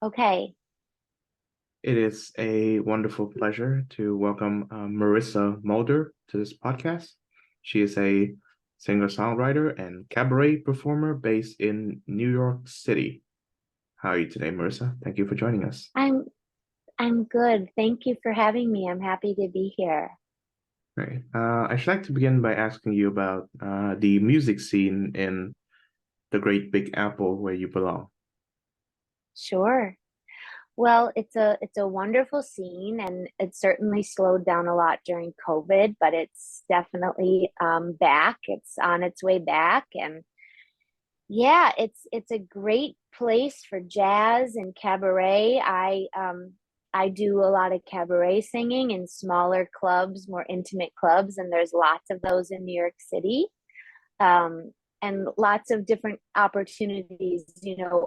Okay. It is a wonderful pleasure to welcome Marissa Mulder to this podcast. She is a singer-songwriter and cabaret performer based in New York City. How are you today, Marissa? Thank you for joining us. I'm I'm good. Thank you for having me. I'm happy to be here. Great. I should like to begin by asking you about the music scene in the Great Big Apple where you belong. Sure. Well, it's a wonderful scene and it certainly slowed down a lot during COVID, but it's definitely back. It's on its way back and yeah, it's a great place for jazz and cabaret. I do a lot of cabaret singing in smaller clubs, more intimate clubs, and there's lots of those in New York City. um, and lots of different opportunities,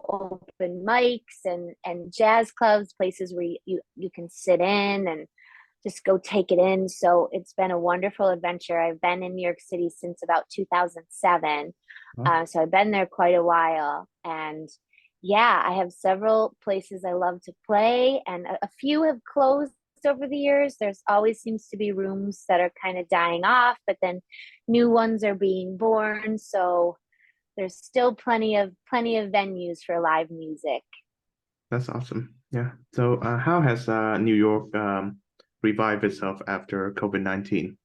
open mics and jazz clubs, places where you can sit in and just go take it in. So it's been a wonderful adventure. I've been in New York City since about 2007. Oh, So I've been there quite a while. And yeah, I have several places I love to play, and a few have closed over the years. There's always seems to be rooms that are kind of dying off, but then new ones are being born. So there's still plenty of venues for live music. that's awesome. Yeah. So, how has New York revived itself after COVID-19?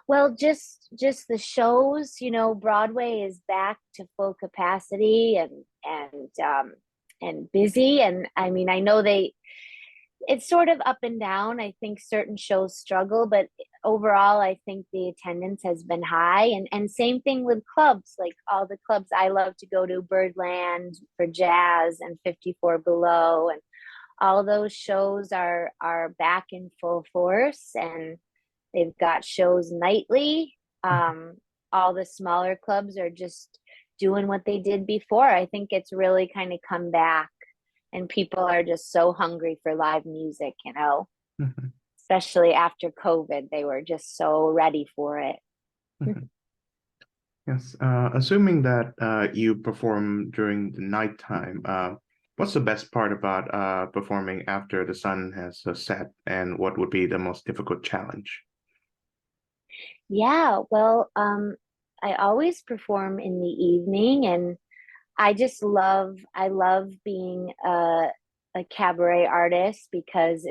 Well, just the shows, Broadway is back to full capacity and busy. And I mean, I know it's sort of up and down. I think certain shows struggle, but overall, I think the attendance has been high. And same thing with clubs, like all the clubs I love to go to, Birdland for jazz and 54 Below, and all those shows are back in full force, and they've got shows nightly. All the smaller clubs are just doing what they did before. I think it's really kind of come back, and people are just so hungry for live music, Mhm, especially after COVID. They were just so ready for it. mhm. Yes. Assuming that you perform during the nighttime, what's the best part about performing after the sun has set, and what would be the most difficult challenge? Yeah, well, I always perform in the evening, and I love being a cabaret artist because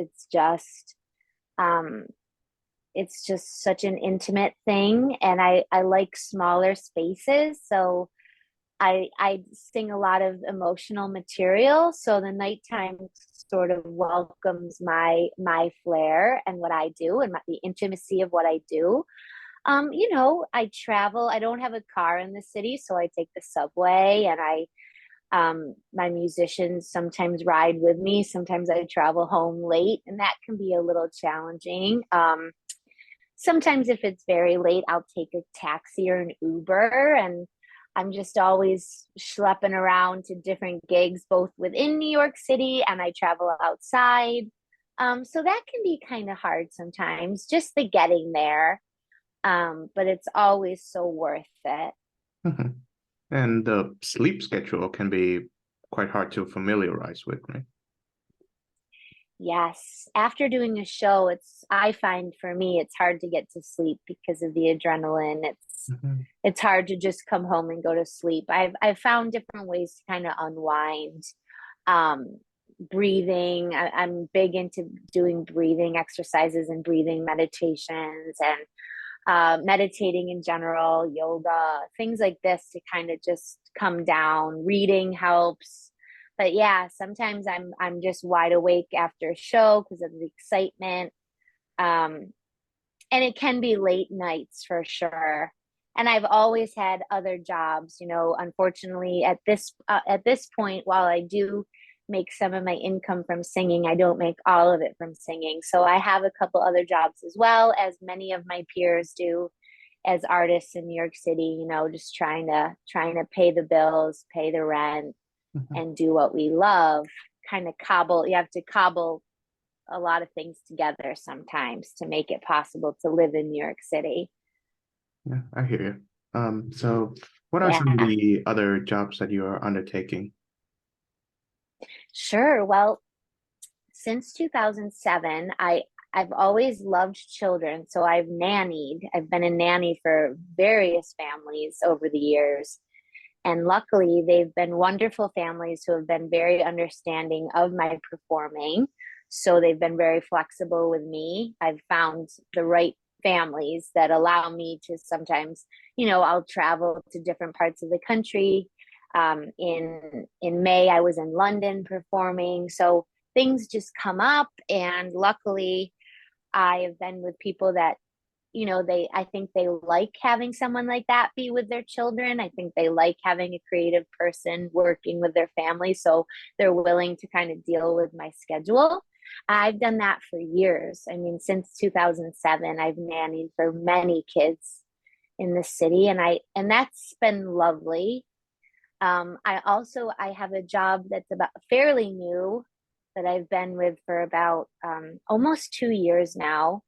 um, it's just such an intimate thing, and I like smaller spaces. So I sing a lot of emotional material. So the nighttime sort of welcomes my flair and what I do, and the intimacy of what I do. I travel. I don't have a car in the city, so I take the subway, and my musicians sometimes ride with me. Sometimes I travel home late, and that can be a little challenging. Sometimes if it's very late, I'll take a taxi or an Uber, and I'm just always schlepping around to different gigs, both within New York City and I travel outside. So that can be kind of hard sometimes, just the getting there. But it's always so worth it. Mhm. And the sleep schedule can be quite hard to familiarize with, right? Yes. After doing a show, I find for me it's hard to get to sleep because of the adrenaline. Mhm. It's hard to just come home and go to sleep. I've found different ways to kind of unwind. Um, Breathing. I'm big into doing breathing exercises and breathing meditations, and meditating in general, yoga, things like this to kind of just come down. Reading helps. But yeah, sometimes I'm just wide awake after a show because of the excitement. Um, and it can be late nights for sure. And I've always had other jobs, unfortunately at this point, while I do make some of my income from singing, I don't make all of it from singing. So I have a couple other jobs as well, as many of my peers do, as artists in New York City, just trying to pay the bills, pay the rent, Mhm. and do what we love. Kind of cobble, you have to cobble a lot of things together sometimes to make it possible to live in New York City. Yeah, I hear you. So what are some of Yeah. the other jobs that you are undertaking? Sure. Well, since 2007, I've always loved children, so I've nannied. I've been a nanny for various families over the years. And luckily, they've been wonderful families who have been very understanding of my performing. So they've been very flexible with me. I've found the right families that allow me to sometimes, I'll travel to different parts of the country. In May, I was in London performing. So things just come up, and luckily, I have been with people that I think they like having someone like that be with their children. I think they like having a creative person working with their family, so they're willing to kind of deal with my schedule. I've done that for years. I mean, since 2007, I've nannied for many kids in the city, and that's been lovely. I have a job that's about fairly new that I've been with for about almost 2 years now,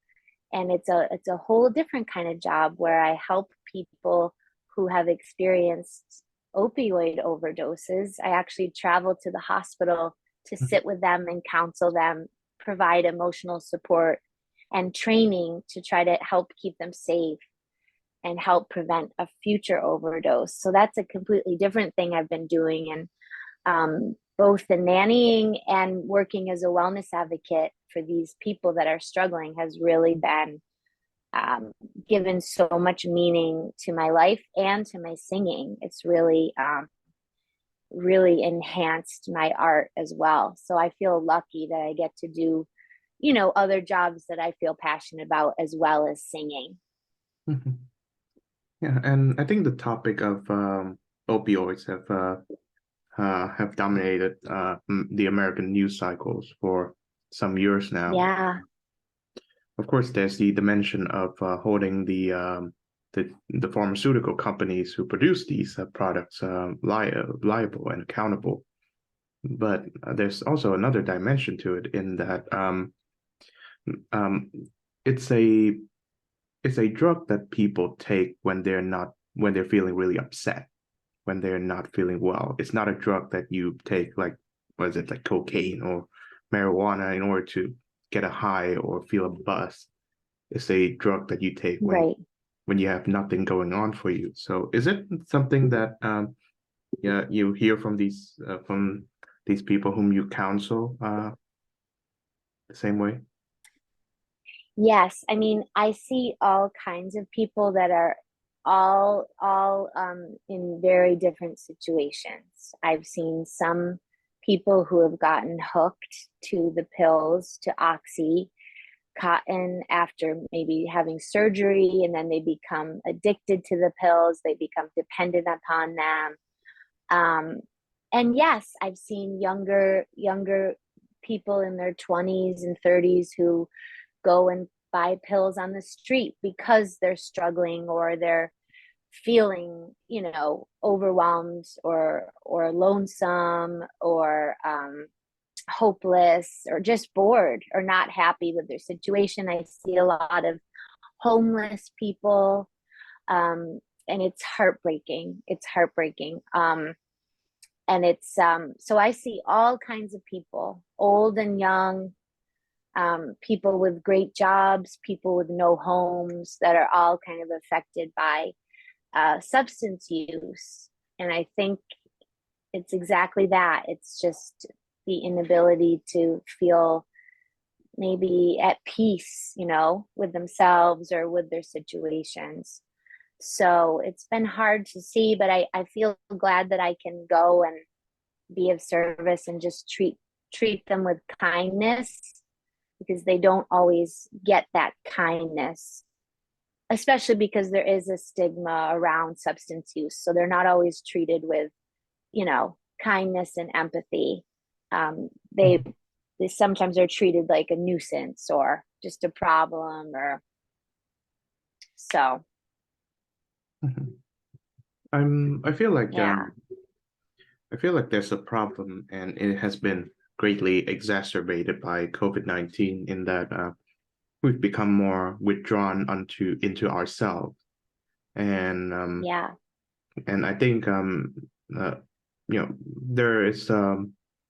and it's a whole different kind of job where I help people who have experienced opioid overdoses. I actually travel to the hospital to sit with them and counsel them, provide emotional support and training to try to help keep them safe and help prevent a future overdose. So that's a completely different thing I've been doing. And both the nannying and working as a wellness advocate for these people that are struggling has really been given so much meaning to my life and to my singing. It's really enhanced my art as well. So I feel lucky that I get to do, other jobs that I feel passionate about as well as singing. Mhm. Yeah, and I think the topic of opioids have dominated the American news cycles for some years now. Yeah, Of course, there's the dimension of holding the pharmaceutical companies who produce these products liable and accountable. But there's also another dimension to it in that um, it's a it's a drug that people take when they're feeling really upset, when they're not feeling well. It's not a drug that you take like, what is it, like cocaine or marijuana in order to get a high or feel a buzz. It's a drug that you take right. when you have nothing going on for you. So is it something that yeah, you hear from these people whom you counsel the same way? Yes, I mean, I see all kinds of people that are all in very different situations. I've seen some people who have gotten hooked to the pills, to Oxy, Cotton, after maybe having surgery, and then they become addicted to the pills, they become dependent upon them. Um, and yes, I've seen younger people in their 20s and 30s who go and buy pills on the street because they're struggling or they're feeling, overwhelmed or lonesome or hopeless or just bored or not happy with their situation. I see a lot of homeless people, and it's heartbreaking. It's heartbreaking. And it's so I see all kinds of people, old and young, people with great jobs, people with no homes, that are all kind of affected by substance use. And I think it's exactly that. It's just the inability to feel maybe at peace, with themselves or with their situations. So it's been hard to see, but I feel glad that I can go and be of service and just treat them with kindness, because they don't always get that kindness, especially because there is a stigma around substance use. So they're not always treated with, kindness and empathy. They Mhm. they sometimes are treated like a nuisance or just a problem, or so. Mhm. I feel like Yeah. there's a problem, and it has been greatly exacerbated by COVID-19 in that we've become more withdrawn into ourselves, and Yeah. I think uh, there is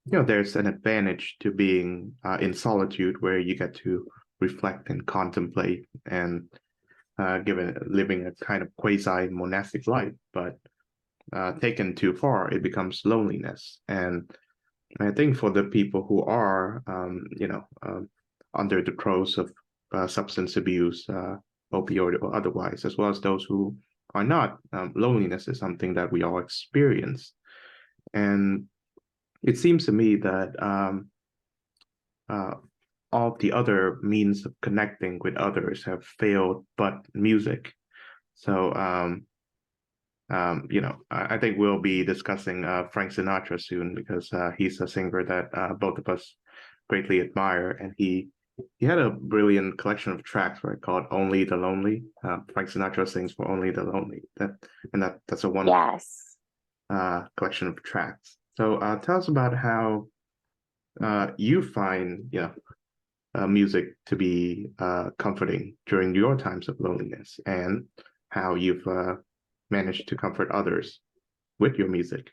there's an advantage to being in solitude where you get to reflect and contemplate and given living a kind of quasi monastic life, but taken too far, it becomes loneliness. And I think for the people who are, under the throes of substance abuse, opioid or otherwise, as well as those who are not, loneliness is something that we all experience. And it seems to me that uh, all the other means of connecting with others have failed, but music. So, I think we'll be discussing Frank Sinatra soon because he's a singer that both of us greatly admire, and he had a brilliant collection of tracks, right, called "Only the Lonely." Frank Sinatra sings for "Only the Lonely." That's a wonderful Yes. collection of tracks. So, tell us about how you find music to be comforting during your times of loneliness, and how you've managed to comfort others with your music.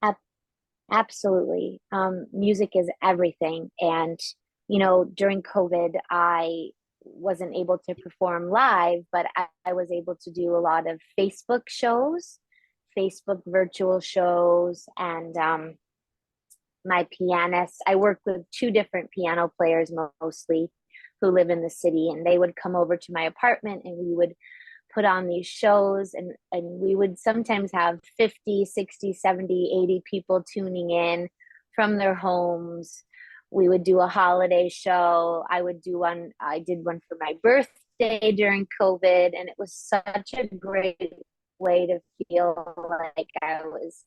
Ab- Absolutely. Music is everything. And, during COVID, I wasn't able to perform live, but I was able to do a lot of Facebook shows, Facebook virtual shows, and my pianist. I worked with two different piano players mostly who live in the city, and they would come over to my apartment and we would put on these shows, and we would sometimes have 50, 60, 70, 80 people tuning in from their homes. We would do a holiday show. I did one for my birthday during COVID, and it was such a great way to feel like I was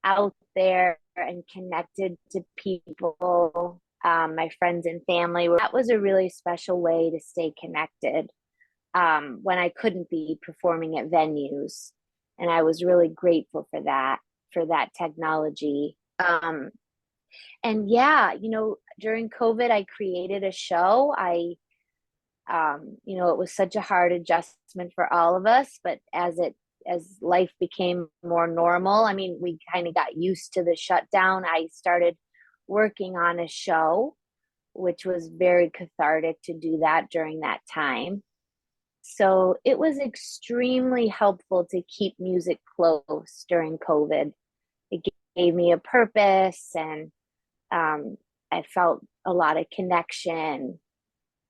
out there and connected to people, my friends and family. That was a really special way to stay connected when I couldn't be performing at venues. And I was really grateful for that technology. And yeah, during COVID, I created a show. It was such a hard adjustment for all of us, but as life became more normal, I mean, we kind of got used to the shutdown. I started working on a show, which was very cathartic to do that during that time. So it was extremely helpful to keep music close during COVID. It gave me a purpose, and I felt a lot of connection.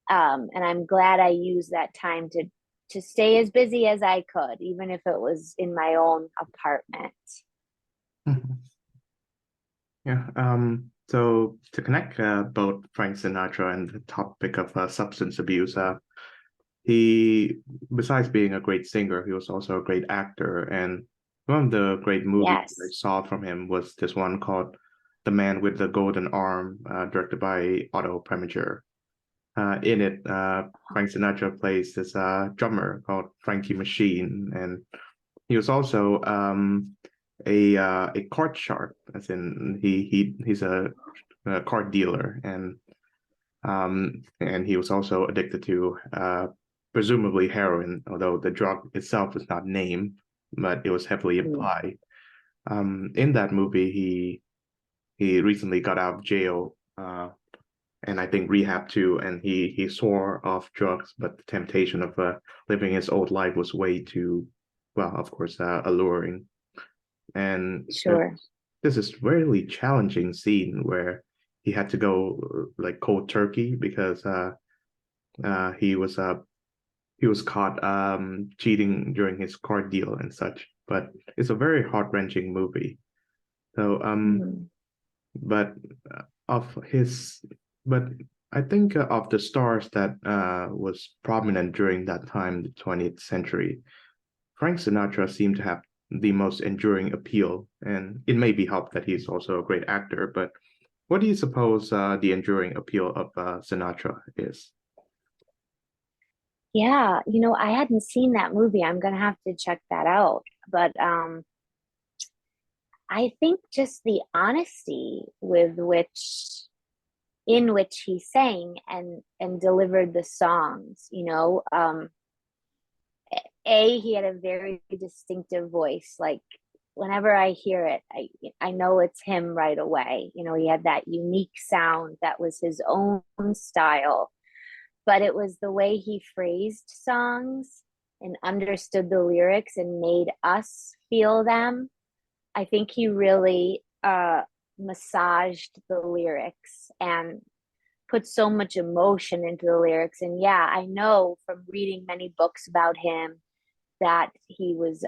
And I'm glad I used that time to stay as busy as I could, even if it was in my own apartment. Mhm. Yeah. So to connect both Frank Sinatra and the topic of substance abuse, he, besides being a great singer, he was also a great actor. And one of the great movies I Yes. saw from him was this one called "The Man with the Golden Arm," directed by Otto Preminger. In it, Frank Sinatra plays this drummer called Frankie Machine, and he was also a card shark, as in he's a card dealer, and he was also addicted to presumably heroin, although the drug itself was not named, but it was heavily Mm. implied. In that movie, he recently got out of jail, and I think rehab too, and he swore off drugs, but the temptation of living his old life was way too, well, of course, alluring. And Sure. there's this really challenging scene where he had to go like cold turkey because uh, he was uh, he was caught cheating during his card deal and such. But it's a very heart-wrenching movie. So Mm. but of his, but I think of the stars that was prominent during that time, the 20th century, Frank Sinatra seemed to have the most enduring appeal, and it may be helped that he's also a great actor. But what do you suppose the enduring appeal of Sinatra is? Yeah, I hadn't seen that movie. I'm gonna have to check that out. But I think just the honesty with which in which he sang and delivered the songs, he had a very distinctive voice, like whenever I hear it, I know it's him right away. You know, he had that unique sound that was his own style, but it was the way he phrased songs and understood the lyrics and made us feel them. I think he really massaged the lyrics and put so much emotion into the lyrics. And yeah, I know from reading many books about him that he was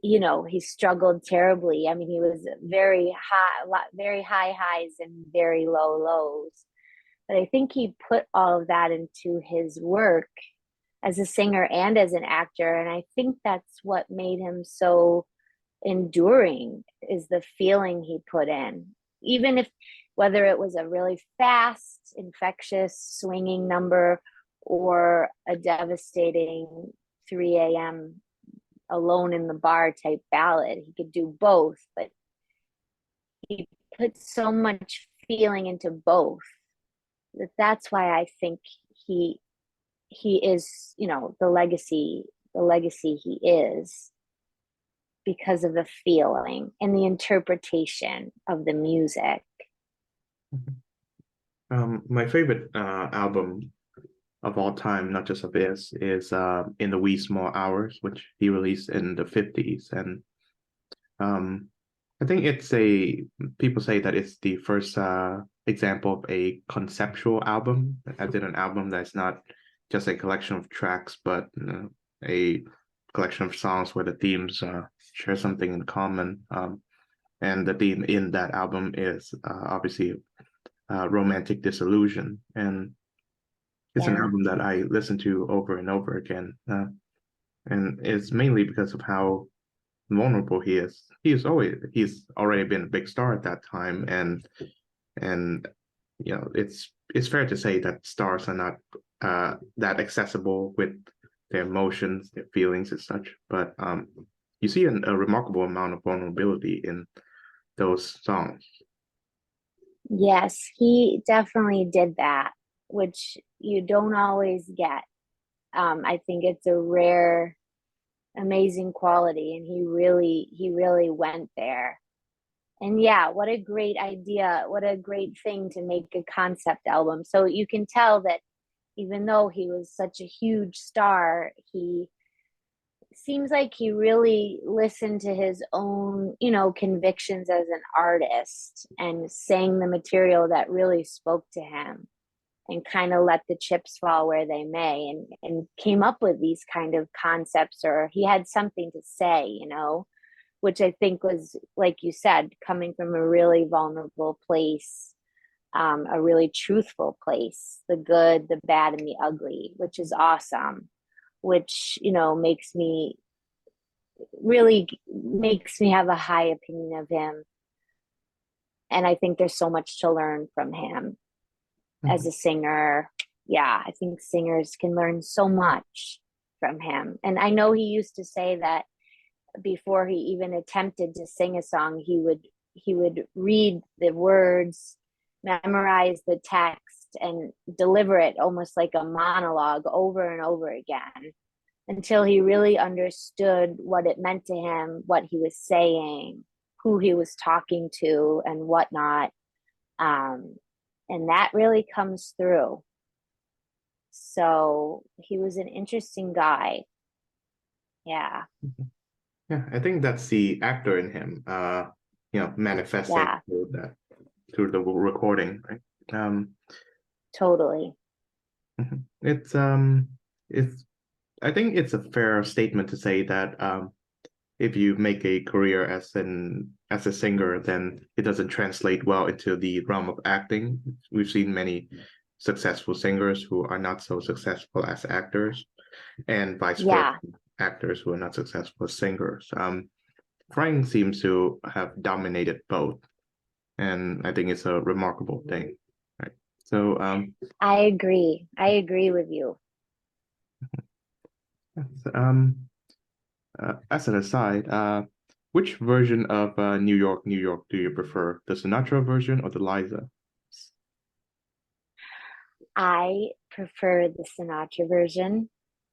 you know, he struggled terribly. I mean, he was very high highs and very low lows. But I think he put all of that into his work as a singer and as an actor. And I think that's what made him so enduring, is the feeling he put in. Even if, whether it was a really fast, infectious, swinging number or a devastating 3 a.m. alone in the bar type ballad, he could do both, but he put so much feeling into both that's why I think he he is, you know, the legacy he is, because of the feeling and the interpretation of the music. My favorite album of all time, not just of his, is In the Wee Small Hours, which he released in the 50s. And um, I think people say that it's the first example of a conceptual album, as in an album that's not just a collection of tracks, but a collection of songs where the themes share something in common. And the theme in that album is obviously romantic disillusion. And it's an Yeah. album that I listen to over and over again. And it's mainly because of how vulnerable he is. He's already been a big star at that time, and you know it's fair to say that stars are not that accessible with their emotions, their feelings, and such. But you see a remarkable amount of vulnerability in those songs. Yes, he definitely did that, which you don't always get. I think it's a rare, amazing quality, and he really went there. And yeah, what a great idea. What a great thing to make a concept album. So you can tell that even though he was such a huge star, he seems like he really listened to his own, you know, convictions as an artist and sang the material that really spoke to him and kind of let the chips fall where they may, and came up with these kind of concepts, or he had something to say, you know, which I think was, like you said, coming from a really vulnerable place, a really truthful place, the good, the bad, and the ugly, which is awesome, which, you know, makes me have a high opinion of him. And I think there's so much to learn from him as Mhm. a singer. Yeah, I think singers can learn so much from him. And I know he used to say that before he even attempted to sing a song, he would read the words, memorize the text, and deliver it almost like a monologue over and over again until he really understood what it meant to him, what he was saying, who he was talking to, and whatnot. Um, and that really comes through. So he was an interesting guy. Yeah. Yeah, I think that's the actor in him, manifesting Yeah, through the recording, right? Um, totally. it's it's I think it's a fair statement to say that if you make a career as a singer, then it doesn't translate well into the realm of acting. We've seen many successful singers who are not so successful as actors, and vice versa, Yeah. actors who are not successful as singers. Frank seems to have dominated both, and I think it's a remarkable thing. Right. So, I agree. I agree with you. um, as an aside, which version of New York, New York do you prefer? The Sinatra version or the Liza? I prefer the Sinatra version,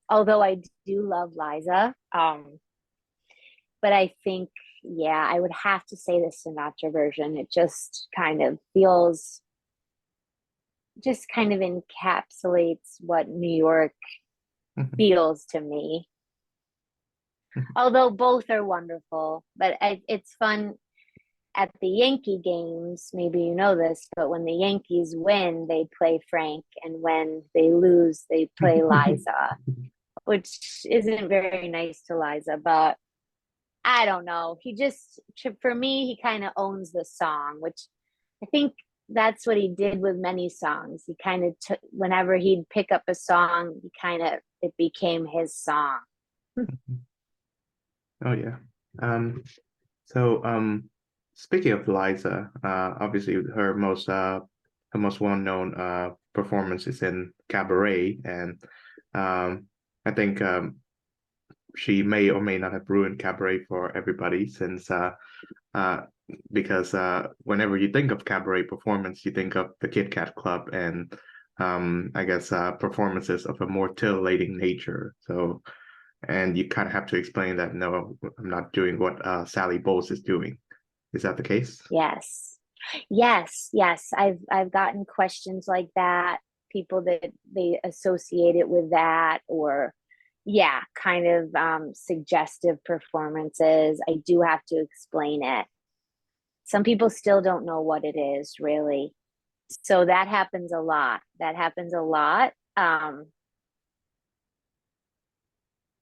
although I do love Liza. But I think, yeah, I would have to say the Sinatra version. It just kind of feels, just kind of encapsulates what New York feels to me. Although both are wonderful, but it's fun at the Yankee games. Maybe you know this, but when the Yankees win, they play Frank, and when they lose, they play Liza, which isn't very nice to Liza, but I don't know. He just, for me, he kind of owns the song, which I think that's what he did with many songs. He kind of took, whenever he'd pick up a song, he kind of, it became his song. Oh yeah. Um, so speaking of Liza, obviously her most well-known performance is in Cabaret, and um, I think she may or may not have ruined Cabaret for everybody since uh, because whenever you think of cabaret performance, you think of the Kit Kat Club and I guess performances of a more titillating nature. So, and you kind of have to explain that no, I'm not doing what Sally Bowles is doing. Is that the case? Yes. Yes. I've gotten questions like that, people that they associate it with that, or yeah, kind of suggestive performances. I do have to explain it. Some people still don't know what it is really. So that happens a lot. That happens a lot.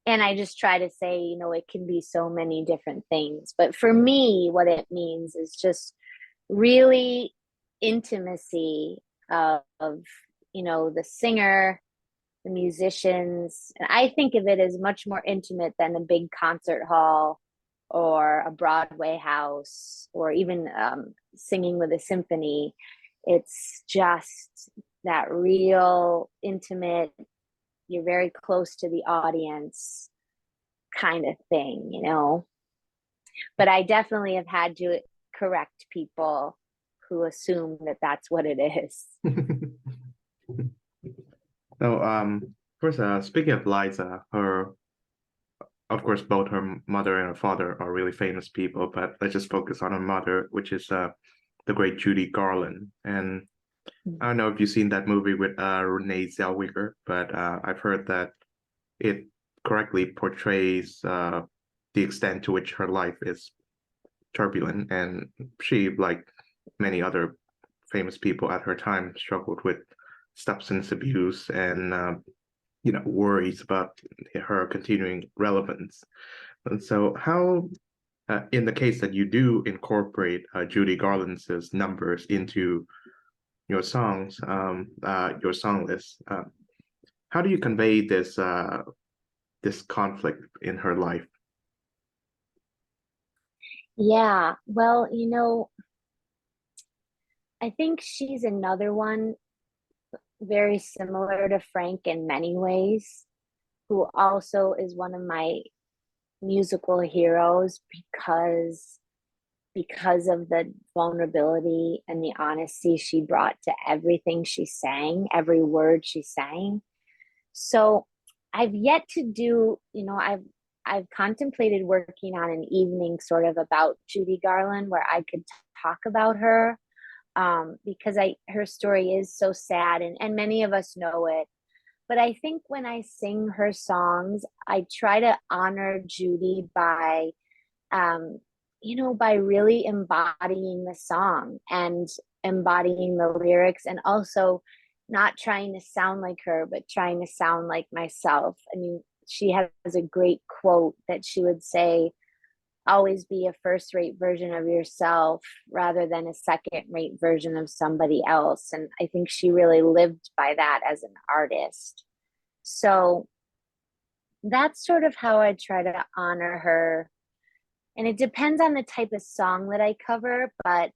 And I just try to say, it can be so many different things. But for me, what it means is just really intimacy of the singer, the musicians. And I think of it as much more intimate than a big concert hall or a Broadway house or even singing with a symphony. It's just that real intimate, you're very close to the audience kind of thing. But I definitely have had to correct people who assume that that's what it is. So, first, speaking of Liza, her, of course, both her mother and her father are really famous people, but let's just focus on her mother, which is the great Judy Garland. And I don't know if you've seen that movie with Renee Zellweger, but I've heard that it correctly portrays the extent to which her life is turbulent, and she, like many other famous people at her time, struggled with substance abuse and worries about her continuing relevance. And so, how in the case that you do incorporate Judy Garland's numbers into your songs, your song list, how do you convey this conflict in her life? Yeah, well, I think she's another one very similar to Frank in many ways, who also is one of my musical heroes because of the vulnerability and the honesty she brought to everything she sang, every word she sang. So I've yet to do, I've contemplated working on an evening sort of about Judy Garland where I could talk about her, because her story is so sad, and many of us know it. But I think when I sing her songs, I try to honor Judy by really embodying the song and embodying the lyrics, and also not trying to sound like her, but trying to sound like myself. I mean, she has a great quote that she would say, always be a first rate version of yourself rather than a second rate version of somebody else. And I think she really lived by that as an artist. So that's sort of how I try to honor her. And it depends on the type of song that I cover. But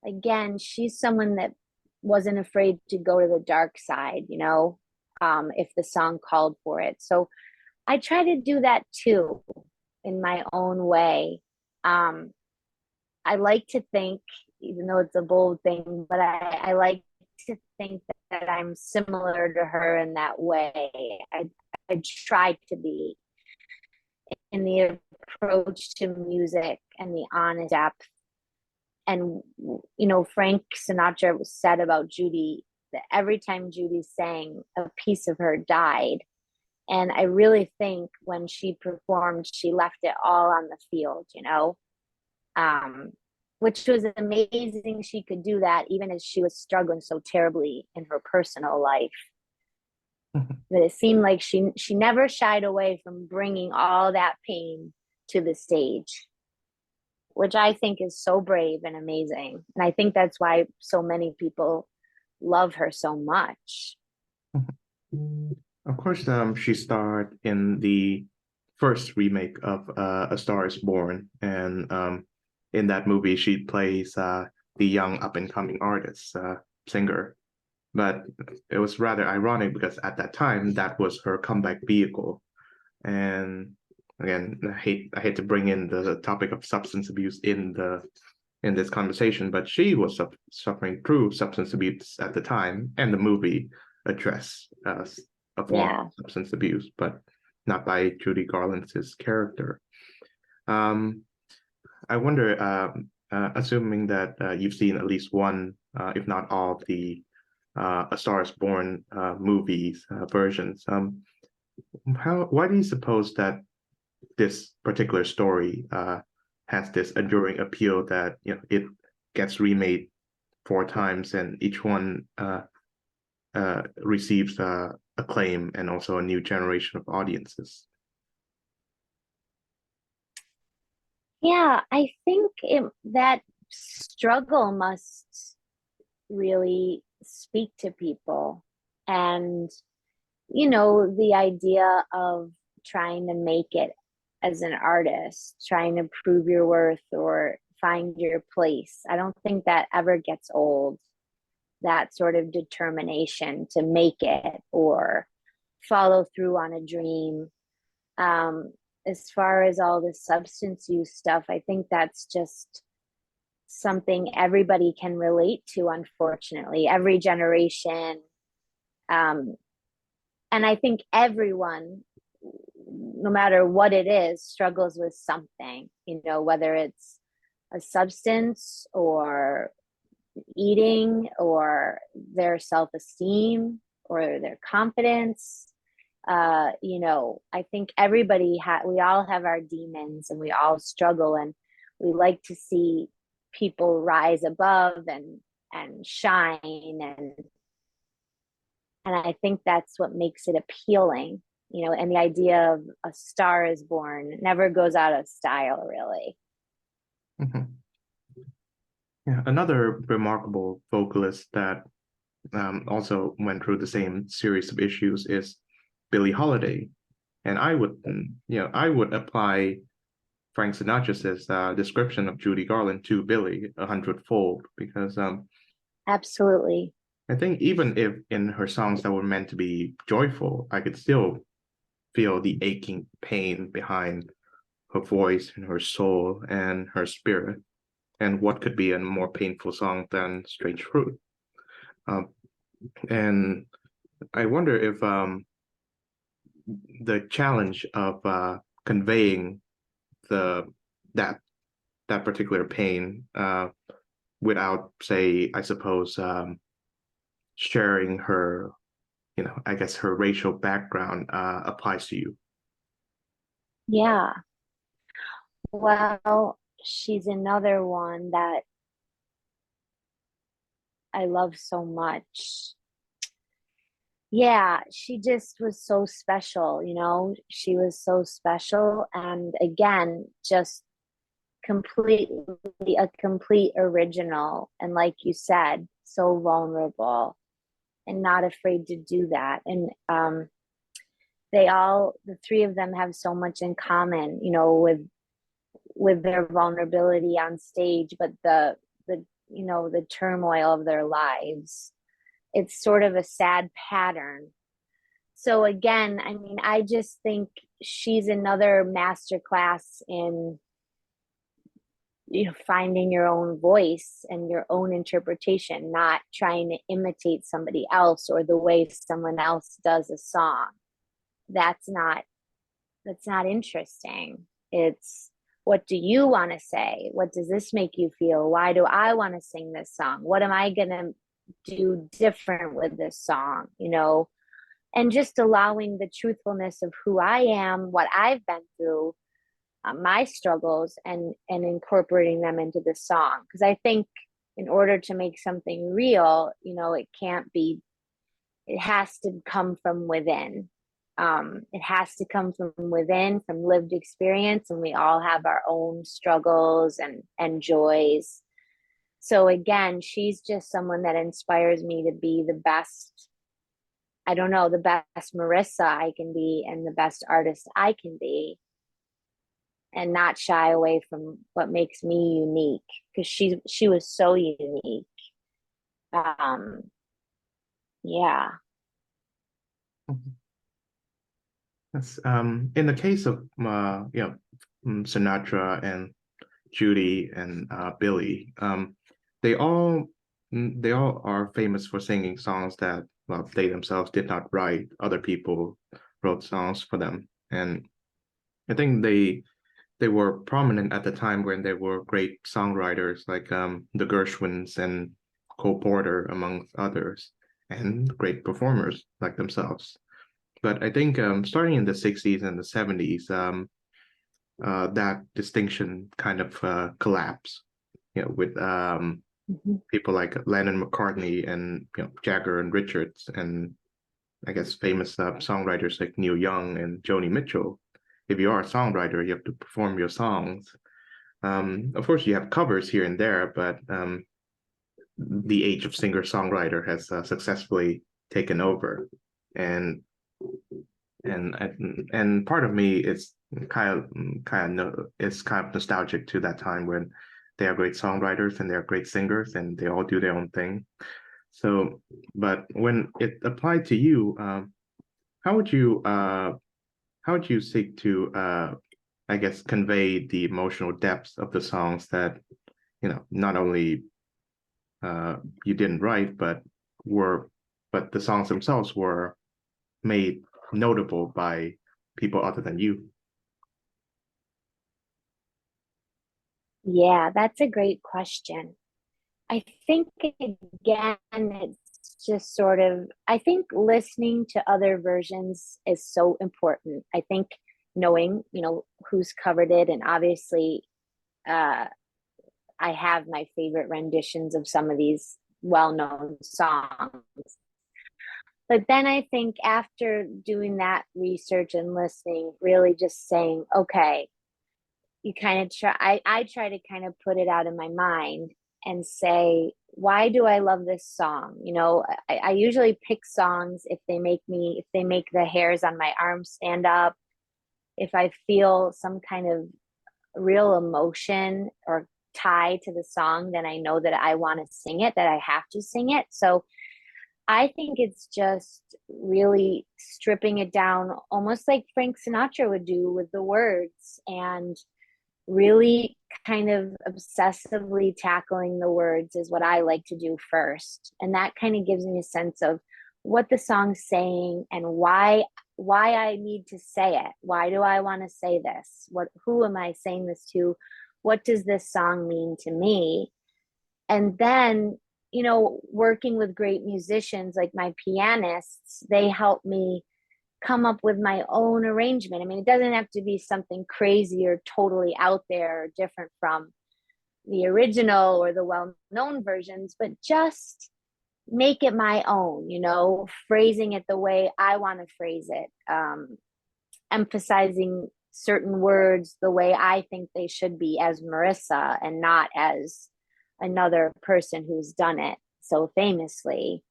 again, she's someone that wasn't afraid to go to the dark side, if the song called for it. So I try to do that too in my own way. Um, I like to think, even though it's a bold thing, but I like to think that I'm similar to her in that way. I try to be in the approach to music and the honest depth. And, you know, Frank Sinatra said about Judy that every time Judy sang, a piece of her died. And I really think when she performed, she left it all on the field, you know, um, which was amazing. She could do that even as she was struggling so terribly in her personal life. But it seemed like she never shied away from bringing all that pain to the stage, which I think is so brave and amazing. And I think that's why so many people love her so much. Of course, she starred in the first remake of A Star Is Born, and in that movie, she plays the young up and coming artist, singer. But it was rather ironic because at that time, that was her comeback vehicle. And again, I hate to bring in the topic of substance abuse in this conversation, but she was suffering through substance abuse at the time, and the movie addressed a form Yeah. of substance abuse, but not by Judy Garland's character. Um, I wonder, assuming that you've seen at least one, if not all, of the A Star Is Born movies versions. Why do you suppose that this particular story has this enduring appeal that it gets remade 4 times and each one receives acclaim and also a new generation of audiences? Yeah, I think that struggle must really speak to people. And, you know, the idea of trying to make it as an artist, trying to prove your worth or find your place. I don't think that ever gets old, that sort of determination to make it or follow through on a dream. Um, as far as all the substance use stuff, I think that's just something everybody can relate to, unfortunately, every generation. Um, and I think everyone, no matter what it is, struggles with something, you know, whether it's a substance or eating or their self-esteem or their confidence. You know, I think we all have our demons and we all struggle, and we like to see people rise above and shine, and I think that's what makes it appealing, you know, and the idea of A Star Is Born never goes out of style, really. Mhm. Yeah, another remarkable vocalist that also went through the same series of issues is Billie Holiday. And I would apply Frank Sinatra's description of Judy Garland to Billie 100-fold because Absolutely. I think even if in her songs that were meant to be joyful, I could still feel the aching pain behind her voice and her soul and her spirit. And what could be a more painful song than Strange Fruit? Um, and I wonder if the challenge of conveying the that that particular pain without, say, I suppose, sharing her, I guess her racial background applies to you. Yeah. Well, she's another one that I love so much. Yeah, she just was so special, you know, she was so special. And again, just completely a complete original. And like you said, so vulnerable and not afraid to do that. And the three of them have so much in common, you know, with their vulnerability on stage, but the you know, the turmoil of their lives. It's sort of a sad pattern. So again, I mean, I just think she's another masterclass in, you know, finding your own voice and your own interpretation, not trying to imitate somebody else or the way someone else does a song. That's not that's not interesting. It's what do you want to say? What does this make you feel? Why do I want to sing this song? What am I going to do different with this song? And just allowing the truthfulness of who I am, what I've been through, my struggles, and incorporating them into the song. Because I think in order to make something real, it can't be. It has to come from within. It has to come from within, from lived experience, and we all have our own struggles and joys. So again, she's just someone that inspires me to be the best. I don't know, the best Marissa I can be and the best artist I can be, and not shy away from what makes me unique, because she was so unique. Um, yeah. That's in the case of Sinatra and Judy and Billy, they all are famous for singing songs that, well, they themselves did not write. Other people wrote songs for them, and I think they were prominent at the time when they were great songwriters, like the Gershwins and Cole Porter, among others, and great performers like themselves. But I think starting in the 60s and the 70s, that distinction kind of collapsed, with Mhm. people like Lennon, McCartney, and Jagger and Richards, and I guess famous songwriters like Neil Young and Joni Mitchell. If you are a songwriter, you have to perform your songs. Of course, you have covers here and there, but the age of singer-songwriter has successfully taken over, and and part of me is kind of nostalgic to that time when they are great songwriters and they're great singers and they all do their own thing. So, but when it applied to you, how would you how would you seek to I guess convey the emotional depths of the songs that not only uh you didn't write were but the songs themselves were made notable by people other than you? Yeah, that's a great question. I think again, it's just sort of, I think listening to other versions is so important. I think knowing, who's covered it, and obviously, uh, I have my favorite renditions of some of these well-known songs. But then I think after doing that research and listening, really just saying, okay, you kind of try, I try to kind of put it out in my mind and say, why do I love this song? I usually pick songs if they make the hairs on my arms stand up, if I feel some kind of real emotion or tie to the song, then I know that I want to sing it, that I have to sing it. So I think it's just really stripping it down, almost like Frank Sinatra would do with the words, and really kind of obsessively tackling the words is what I like to do first. And that kind of gives me a sense of what the song's saying and why I need to say it. Why do I want to say this? Who am I saying this to? What does this song mean to me? And then, working with great musicians like my pianists, they help me come up with my own arrangement. I mean, it doesn't have to be something crazy or totally out there or different from the original or the well-known versions, but just make it my own, phrasing it the way I want to phrase it, emphasizing certain words the way I think they should be as Marissa and not as another person who's done it so famously.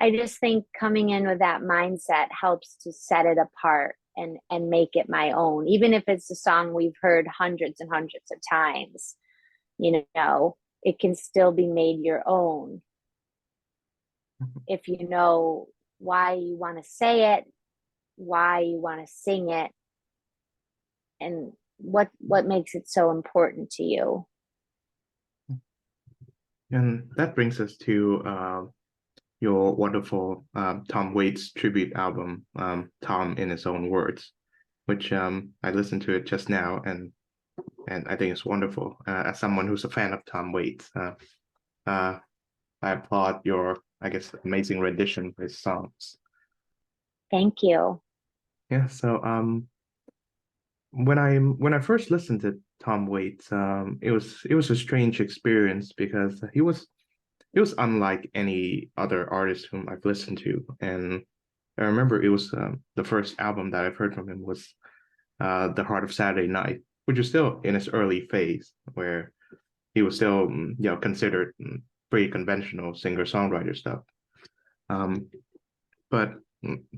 I just think coming in with that mindset helps to set it apart and make it my own, even if it's a song we've heard hundreds and hundreds of times. It can still be made your own if you know why you want to say it, why you want to sing it, and what makes it so important to you. And that brings us to your wonderful Tom Waits tribute album, Tom in His Own Words, which I listened to it just now, and and I think it's wonderful. As someone who's a fan of Tom Waits, uh, I applaud your, I guess, amazing rendition of his songs. Thank you. Yeah, so when I first listened to Tom Waits, it was a strange experience because he was unlike any other artist whom I've listened to, and I remember it was the first album that I've heard from him was The Heart of Saturday Night, which was still in its early phase, where he was still considered pretty conventional singer-songwriter stuff. Um, but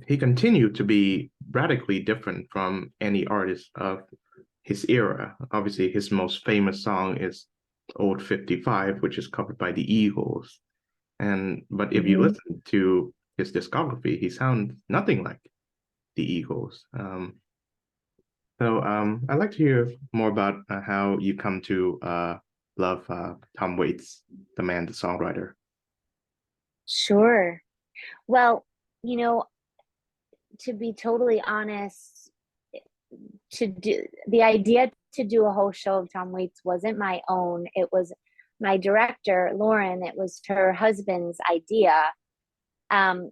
he continued to be radically different from any artist of his era. Obviously, his most famous song is Old 55, which is covered by the Eagles. But if you Hmm. listen to his discography, he sounds nothing like the Eagles. I'd like to hear more about how you come to love Tom Waits, the man, the songwriter. Sure. Well, you know, to be totally honest, to do the idea to do a whole show of Tom Waits wasn't my own. It was my director, Lauren. It was her husband's idea. And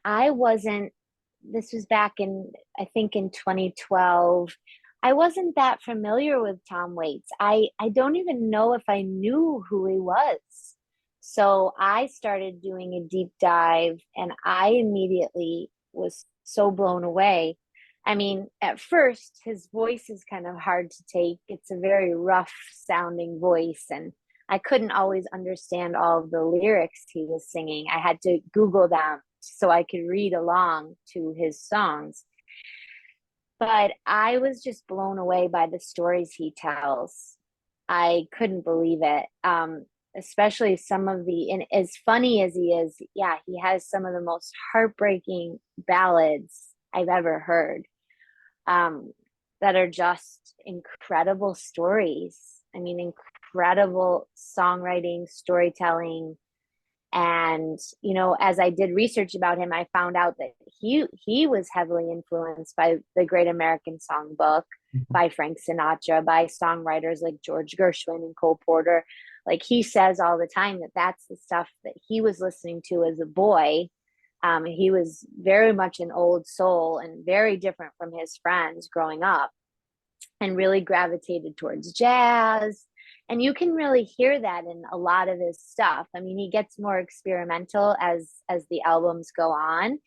I wasn't, this was back in, I think in 2012. I wasn't that familiar with Tom Waits. I don't even know if I knew who he was. So I started doing a deep dive and I immediately was so blown away. I mean, at first, his voice is kind of hard to take. It's a very rough sounding voice, and I couldn't always understand all of the lyrics he was singing. I had to Google them so I could read along to his songs. But I was just blown away by the stories he tells. I couldn't believe it. Especially some of and as funny as he is, yeah, he has some of the most heartbreaking ballads I've ever heard, um, that are just incredible stories. I mean, incredible songwriting, storytelling, and as I did research about him, I found out that he was heavily influenced by the Great American Songbook, Mhm. by Frank Sinatra, by songwriters like George Gershwin and Cole Porter. Like, he says all the time that that's the stuff that he was listening to as a boy. He was very much an old soul and very different from his friends growing up, and really gravitated towards jazz. And you can really hear that in a lot of his stuff. I mean, he gets more experimental as the albums go on,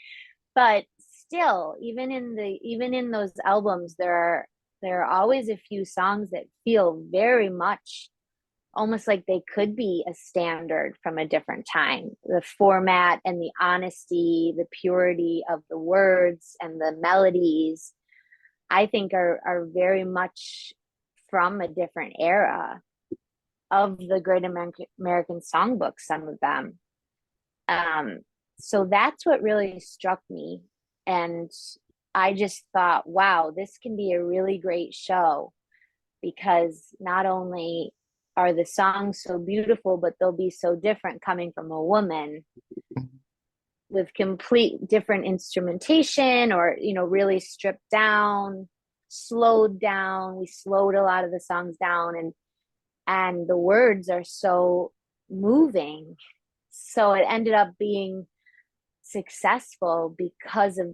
but still, even in those albums, there are always a few songs that feel very much almost like they could be a standard from a different time. The format and the honesty, the purity of the words and the melodies, I think are very much from a different era of the Great American Songbook, some of them. Um, so that's what really struck me. And I just thought, wow, this can be a really great show, because not only are the songs so beautiful, but they'll be so different coming from a woman, with complete different instrumentation, or really stripped down, slowed down. We slowed a lot of the songs down, and the words are so moving. So it ended up being successful because of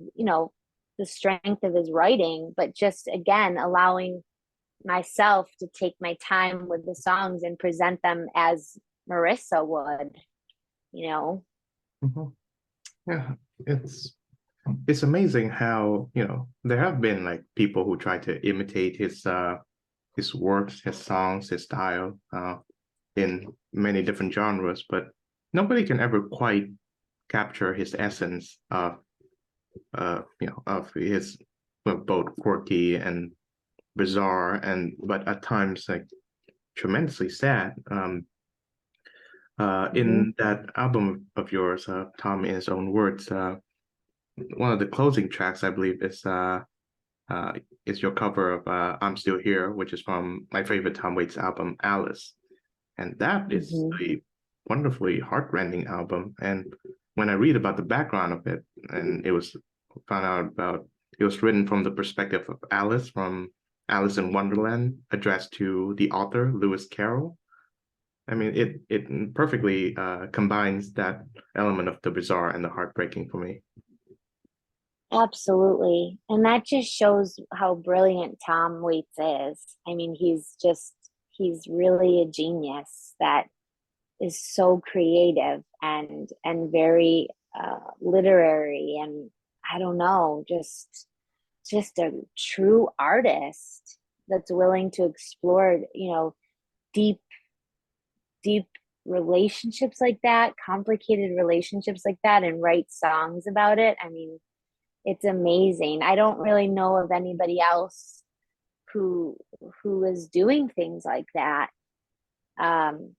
the strength of his writing, but just again allowing myself to take my time with the songs and present them as Marissa would, you know. Mhm. Yeah, it's amazing how, there have been like people who try to imitate his works, his songs, his style in many different genres, but nobody can ever quite capture his essence of his both quirky and bizarre and but at times like tremendously sad. Mm-hmm. In that album of yours, Tom in his own words, one of the closing tracks, I believe, uh, is your cover of "I'm Still Here," which is from my favorite Tom Waits album, Alice, and that is Mm-hmm. a wonderfully heartrending album. And when I read about the background of it, and it was found out about it was written from the perspective of Alice from Alice in Wonderland addressed to the author, Lewis Carroll. I mean, it perfectly combines that element of the bizarre and the heartbreaking for me. Absolutely. And that just shows how brilliant Tom Waits is. I mean, he's really a genius that is so creative and very literary, and I don't know, just a true artist that's willing to explore, deep deep relationships like that, complicated relationships like that, and write songs about it. I mean, it's amazing. I don't really know of anybody else who who is doing things like that.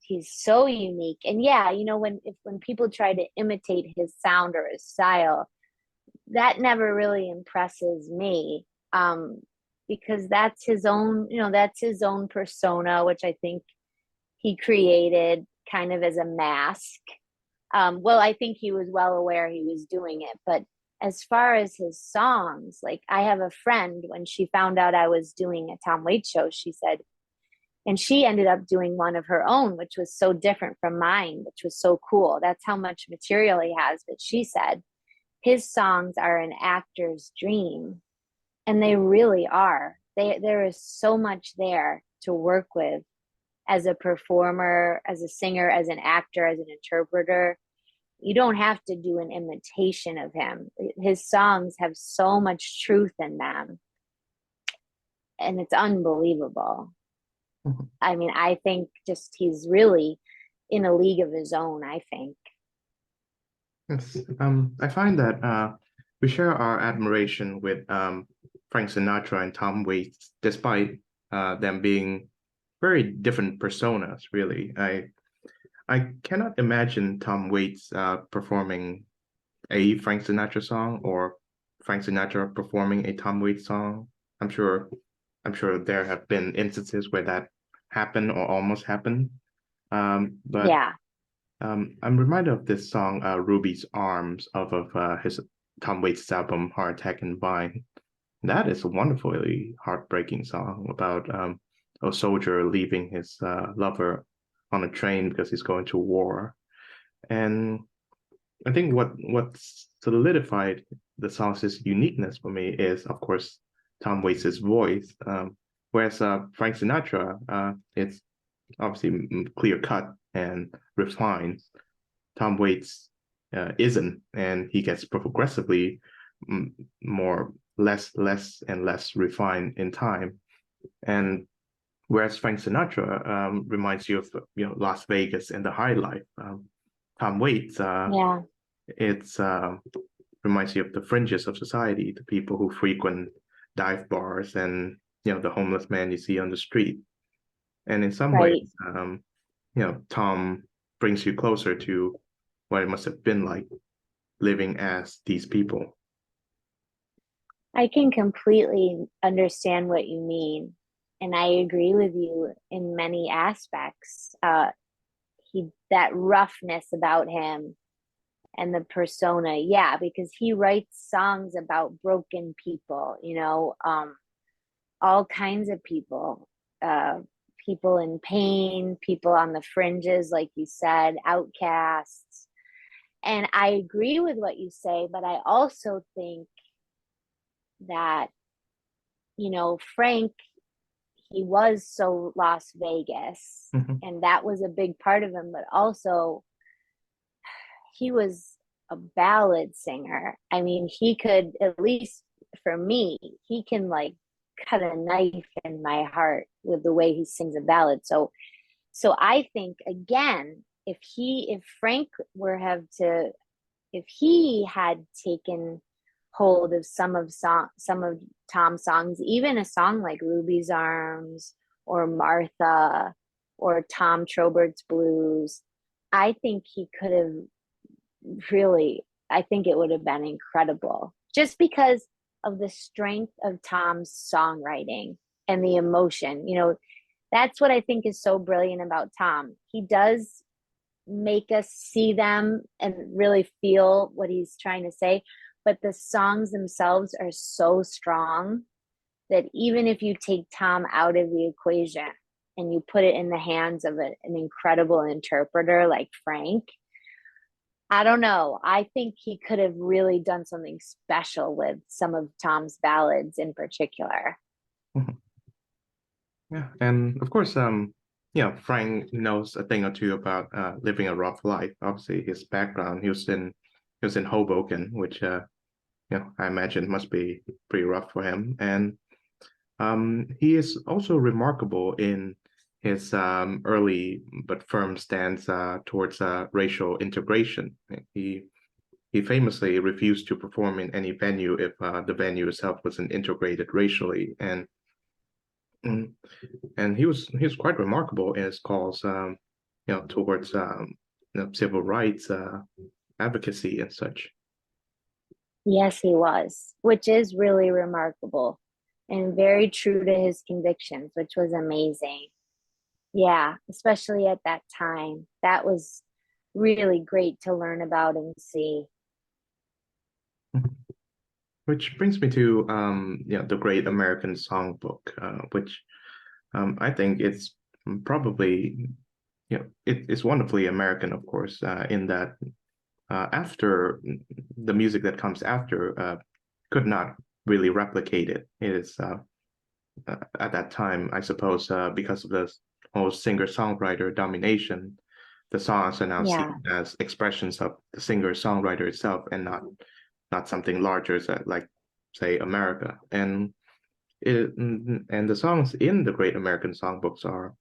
He's so unique. And yeah, when people try to imitate his sound or his style, that never really impresses me. Because that's his own persona, which I think he created kind of as a mask. Well, I think he was well aware he was doing it, but as far as his songs, like I have a friend, when she found out I was doing a Tom Waits show, she said, and she ended up doing one of her own, which was so different from mine, which was so cool. That's how much material he has. But she said his songs are an actor's dream, and they really are. There is so much there to work with as a performer, as a singer, as an actor, as an interpreter. You don't have to do an imitation of him. His songs have so much truth in them, and it's unbelievable. Mhm. I mean, I think just he's really in a league of his own, I think. Yes. I find that we share our admiration with Frank Sinatra and Tom Waits, despite them being very different personas, really. I cannot imagine Tom Waits performing a Frank Sinatra song or Frank Sinatra performing a Tom Waits song. I'm sure I'm sure there have been instances where that happened or almost happened. But Yeah, I'm reminded of this song, Ruby's Arms, of his Tom Waits' album Heart Attack and Vine. That is a wonderfully heartbreaking song about a soldier leaving his lover on a train because he's going to war. And I think what solidified the song's uniqueness for me is, of course, Tom Waits' voice. Whereas Frank Sinatra, it's obviously clear cut and refined. Tom Waits isn't, and he gets progressively more less and less refined in time. And whereas Frank Sinatra reminds you of Las Vegas and the high life, Tom Waits yeah, it's reminds you of the fringes of society, the people who frequent dive bars and the homeless man you see on the street. And in some ways, right. Tom brings you closer to what it must have been like living as these people. I can completely understand what you mean. And I agree with you in many aspects. That roughness about him and the persona, yeah, because he writes songs about broken people, all kinds of people, uh, people in pain, people on the fringes, like you said, outcasts. And I agree with what you say, but I also think that, Frank, he was so Las Vegas, Mhm. and that was a big part of him, but also he was a ballad singer. I mean, he could, at least for me, he can like cut a knife in my heart with the way he sings a ballad. So I think again, if Frank were have to if he had taken hold of some of Tom's songs, even a song like Ruby's Arms or Martha or Tom Trobert's Blues, I think he could have really, I think it would have been incredible just because of the strength of Tom's songwriting and the emotion. That's what I think is so brilliant about Tom. He does make us see them and really feel what he's trying to say, but the songs themselves are so strong that even if you take Tom out of the equation and you put it in the hands of an incredible interpreter like Frank, I don't know. I think he could have really done something special with some of Tom's ballads in particular. Mhm. Yeah, and of course, Frank knows a thing or two about living a rough life. Obviously, his background, he was in Hoboken, which I imagine must be pretty rough for him. And he is also remarkable in his early but firm stance towards racial integration. He famously refused to perform in any venue if the venue itself wasn't integrated racially, mm, and he was quite remarkable in his calls, towards civil rights advocacy and such. Yes, he was, which is really remarkable and very true to his convictions, which was amazing. Yeah, especially at that time. That was really great to learn about and see. Which brings me to the Great American Songbook, which I think it's probably it's wonderfully American, of course, in that after the music that comes after could not really replicate it. It is at that time, I suppose, because of the whole singer-songwriter domination, the songs are now Yeah, seen as expressions of the singer-songwriter itself and not something larger, like say America. And the songs in the Great American Songbooks are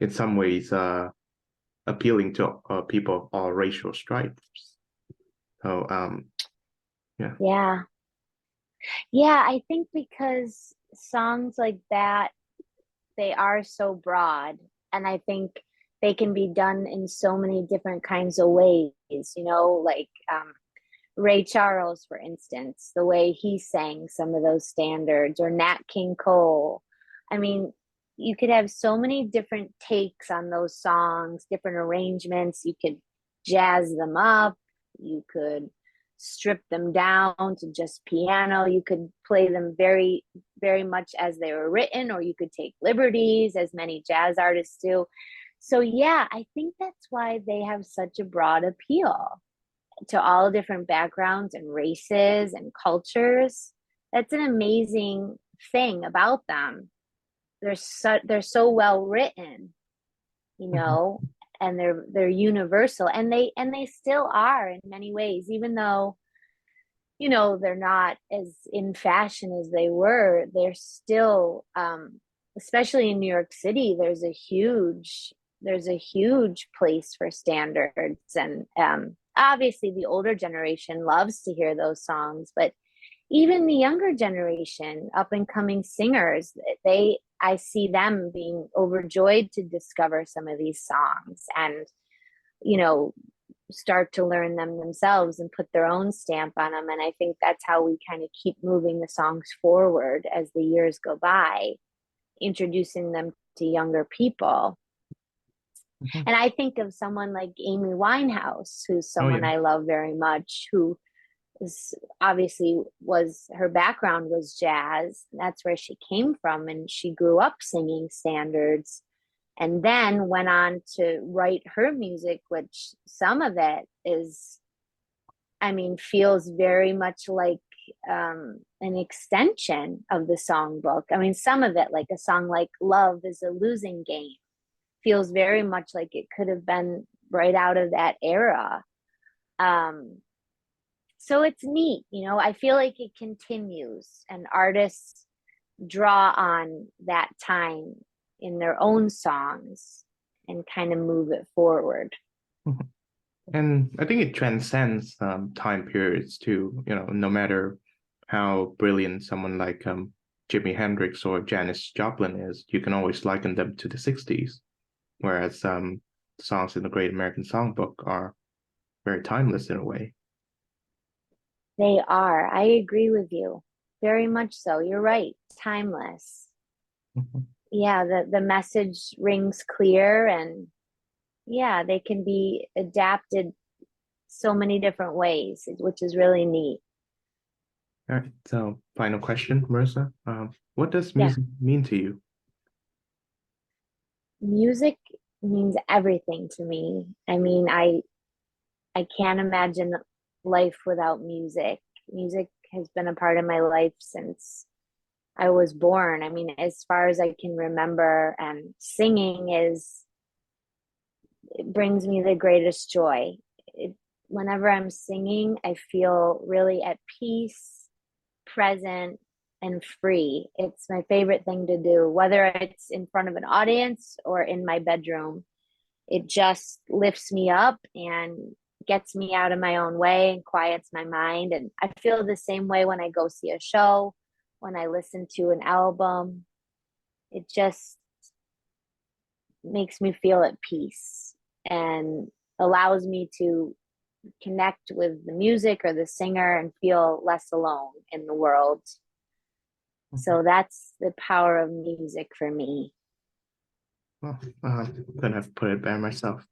in some ways appealing to people of all racial stripes. So yeah. yeah. Yeah, I think because songs like that, they are so broad, and I think they can be done in so many different kinds of ways, like Ray Charles, for instance, the way he sang some of those standards, or Nat King Cole. I mean, you could have so many different takes on those songs, different arrangements. You could jazz them up, you could strip them down to just piano, you could play them very, very much as they were written, or you could take liberties, as many jazz artists do. So, yeah, I think that's why they have such a broad appeal to all different backgrounds and races and cultures. That's an amazing thing about them. They're so well written, you Mhm. know, and they're universal, and they still are in many ways, even though they're not as in fashion as they were. They're still, especially in New York City, there's a huge place for standards, and obviously the older generation loves to hear those songs, but even the younger generation, up and coming singers, I see them being overjoyed to discover some of these songs, and you know start to learn them themselves and put their own stamp on them. And I think that's how we kind of keep moving the songs forward as the years go by, introducing them to younger people. Mhm. And I think of someone like Amy Winehouse, who's Oh someone yeah. I love very much, who is obviously, was her background was jazz. That's where she came from, and she grew up singing standards, and then went on to write her music, which some of it is, I mean, feels very much like an extension of the songbook. I mean, some of it, like a song like Love is a Losing Game, feels very much like it could have been right out of that era. Um, so it's neat, I feel like it continues, and artists draw on that time in their own songs and kind of move it forward. Mhm. And I think it transcends time periods too. No matter how brilliant someone like Jimi Hendrix or Janis Joplin is, you can always liken them to the 60s, whereas songs in the Great American Songbook are very timeless in a way. They are. I agree with you. Very much so. You're right. Timeless. Mhm. Yeah, the message rings clear, and yeah, they can be adapted so many different ways, which is really neat. All right. So, final question, Marissa. What does Yeah, music mean to you? music means everything to me. I mean, I can't imagine life without music. Music has been a part of my life since I was born. I mean, as far as I can remember, and singing is, it brings me the greatest joy. It, Whenever I'm singing, I feel really at peace, present, and free. It's my favorite thing to do, whether it's in front of an audience or in my bedroom. It just lifts me up and gets me out of my own way and quiets my mind. And I feel the same way when I go see a show, when I listen to an album. It just makes me feel at peace and allows me to connect with the music or the singer and feel less alone in the world. Mhm. So that's the power of music for me. Well, couldn't have put it better myself.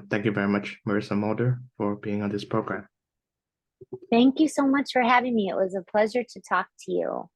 Thank you very much, Marissa Mulder, for being on this program. Thank you so much for having me. It was a pleasure to talk to you.